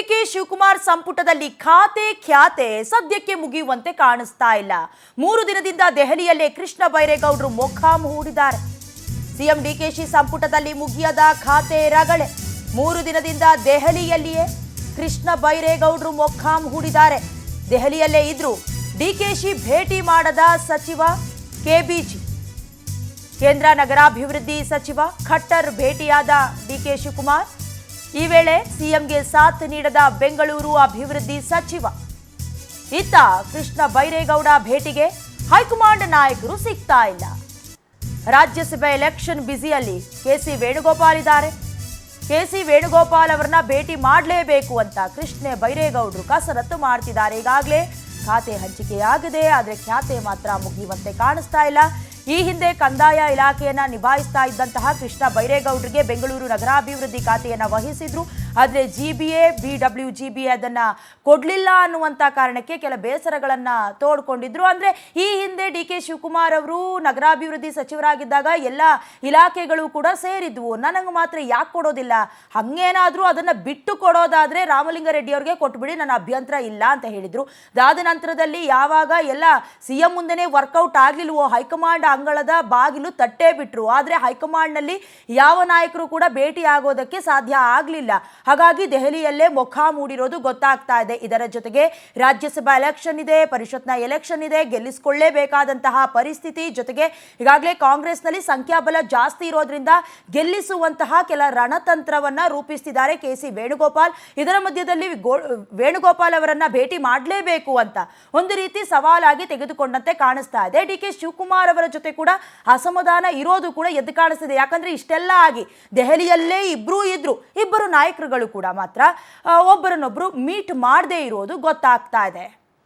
DK Shivakumar ಸಂಪುಟದಲ್ಲಿ ಖಾತೆ ಖ್ಯಾತೆ ಸದ್ಯಕ್ಕೆ ಮುಗಿಯುವಂತೆ ಕಾಣಿಸ್ತಾ ಇಲ್ಲ. 3 ದಿನದಿಂದ ದೆಹಲಿಯಲ್ಲೇ ಕೃಷ್ಣ ಬೈರೇಗೌಡರು ಮೊಕ್ಕಾಂ ಹೂಡಿದ್ದಾರೆ. ಸಿಎಂ ಡಿಕೆಶಿ ಸಂಪುಟದಲ್ಲಿ ಮುಗಿಯದ ಖಾತೆ ರಗಳೆ. 3 ದಿನದಿಂದ ದೆಹಲಿಯಲ್ಲಿಯೇ ಕೃಷ್ಣ ಬೈರೇಗೌಡರು ಮೊಕ್ಕಾಂ ಹೂಡಿದ್ದಾರೆ. ದೆಹಲಿಯಲ್ಲೇ ಇದ್ರು ಡಿಕೆಶಿ ಭೇಟಿ ಮಾಡದ ಸಚಿವ ಕೆಬಿಜಿ. ಕೇಂದ್ರ ನಗರಾಭಿವೃದ್ಧಿ ಸಚಿವ ಖಟ್ಟರ್ ಭೇಟಿಯಾದ ಡಿಕೆ ಶಿವಕುಮಾರ್. ಈ ವೇಳೆ ಸಿಎಂಗೆ ಸಾಥ್ ನೀಡದ ಬೆಂಗಳೂರು ಅಭಿವೃದ್ಧಿ ಸಚಿವ. ಇತ್ತ ಕೃಷ್ಣ ಬೈರೇಗೌಡ ಭೇಟಿಗೆ ಹೈಕಮಾಂಡ್ ನಾಯಕರು ಸಿಗ್ತಾ ಇಲ್ಲ. ರಾಜ್ಯಸಭೆ ಎಲೆಕ್ಷನ್ ಬ್ಯುಸಿಯಲ್ಲಿ ಕೆಸಿ ವೇಣುಗೋಪಾಲ್ ಇದ್ದಾರೆ. ಕೆಸಿ ವೇಣುಗೋಪಾಲ್ ಅವರನ್ನ ಭೇಟಿ ಮಾಡಲೇಬೇಕು ಅಂತ ಕೃಷ್ಣ ಬೈರೇಗೌಡರು ಕಸರತ್ತು ಮಾಡ್ತಿದ್ದಾರೆ. ಈಗಾಗಲೇ ಖಾತೆ ಹಂಚಿಕೆಯಾಗಿದೆ, ಆದರೆ ಖ್ಯಾತೆ ಮಾತ್ರ ಮುಗಿಯುವಂತೆ ಕಾಣಿಸ್ತಾ ಇಲ್ಲ. ಈ ಹಿಂದೆ ಕಂದಾಯ ಇಲಾಖೆಯನ್ನ ನಿಭಾಯಿಸ್ತಾ ಇದ್ದಂತಹ ಕೃಷ್ಣ ಬೈರೇಗೌಡರಿಗೆ ಬೆಂಗಳೂರು ನಗರಾಭಿವೃದ್ಧಿ ಖಾತೆಯನ್ನ ವಹಿಸಿದ್ರು. ಆದರೆ ಜಿಬಿಎ BWGBA ಅದನ್ನ ಕೊಡ್ಲಿಲ್ಲ ಅನ್ನುವಂಥ ಕಾರಣಕ್ಕೆ ಕೆಲ ಬೇಸರಗಳನ್ನ ತೋಡ್ಕೊಂಡಿದ್ರು. ಅಂದ್ರೆ ಈ ಹಿಂದೆ ಡಿಕೆ ಶಿವಕುಮಾರ್ ಅವರು ನಗರಾಭಿವೃದ್ಧಿ ಸಚಿವರಾಗಿದ್ದಾಗ ಎಲ್ಲ ಇಲಾಖೆಗಳು ಕೂಡ ಸೇರಿದ್ವು. ನನಗೆ ಮಾತ್ರ ಯಾಕೆ ಕೊಡೋದಿಲ್ಲ, ಹಂಗೇನಾದ್ರೂ ಅದನ್ನ ಬಿಟ್ಟು ಕೊಡೋದಾದ್ರೆ ರಾಮಲಿಂಗಾರೆಡ್ಡಿ ಅವ್ರಿಗೆ ಕೊಟ್ಬಿಡಿ, ನನ್ನ ಅಭ್ಯಂತರ ಇಲ್ಲ ಅಂತ ಹೇಳಿದ್ರು. ಅದಾದ ನಂತರದಲ್ಲಿ ಯಾವಾಗ ಎಲ್ಲ ಸಿಎಂ ಮುಂದೆನೆ ವರ್ಕೌಟ್ ಆಗ್ಲಿಲ್ವೋ, ಹೈಕಮಾಂಡ್ ಅಂಗಳದ ಬಾಗಿಲು ತಟ್ಟೇ ಬಿಟ್ರು. ಆದ್ರೆ ಹೈಕಮಾಂಡ್ ನಲ್ಲಿ ಯಾವ ನಾಯಕರು ಕೂಡ ಭೇಟಿ ಆಗೋದಕ್ಕೆ ಸಾಧ್ಯ ಆಗ್ಲಿಲ್ಲ. ಹಾಗಾಗಿ ದೆಹಲಿಯಲ್ಲೇ ಮೊಕ್ಕಾಂ ಹೂಡಿರೋದು ಗೊತ್ತಾಗ್ತಾ ಇದೆ. ಇದರ ಜೊತೆಗೆ ರಾಜ್ಯಸಭಾ ಎಲೆಕ್ಷನ್ ಇದೆ, ಪರಿಷತ್ನ ಎಲೆಕ್ಷನ್ ಇದೆ, ಗೆಲ್ಲಿಸಿಕೊಳ್ಳಲೇಬೇಕಾದಂತಹ ಪರಿಸ್ಥಿತಿ. ಜೊತೆಗೆ ಈಗಾಗಲೇ ಕಾಂಗ್ರೆಸ್ನಲ್ಲಿ ಸಂಖ್ಯಾಬಲ ಜಾಸ್ತಿ ಇರೋದ್ರಿಂದ ಗೆಲ್ಲಿಸುವಂತಹ ಕೆಲ ರಣತಂತ್ರವನ್ನ ರೂಪಿಸ್ತಿದ್ದಾರೆ ಕೆಸಿ ವೇಣುಗೋಪಾಲ್. ಇದರ ಮಧ್ಯದಲ್ಲಿ ವೇಣುಗೋಪಾಲ್ ಅವರನ್ನ ಭೇಟಿ ಮಾಡಲೇಬೇಕು ಅಂತ ಒಂದು ರೀತಿ ಸವಾಲಾಗಿ ತೆಗೆದುಕೊಂಡಂತೆ ಕಾಣಿಸ್ತಾ ಇದೆ. ಡಿಕೆ ಶಿವಕುಮಾರ್ ಅವರ ಜೊತೆ ಕೂಡ ಅಸಮಾಧಾನ ಇರೋದು ಕೂಡ ಎದ್ದು ಕಾಣಿಸ್ತಿದೆ. ಯಾಕಂದ್ರೆ ಇಷ್ಟೆಲ್ಲ ಆಗಿ ದೆಹಲಿಯಲ್ಲೇ ಇಬ್ಬರು ನಾಯಕರುಗಳು ಕೂಡ ಮಾತ್ರ ಒಬ್ಬರನ್ನೊಬ್ಬರು ಮೀಟ್ ಮಾಡದೇ ಇರೋದು ಗೊತ್ತಾಗ್ತಾ ಇದೆ.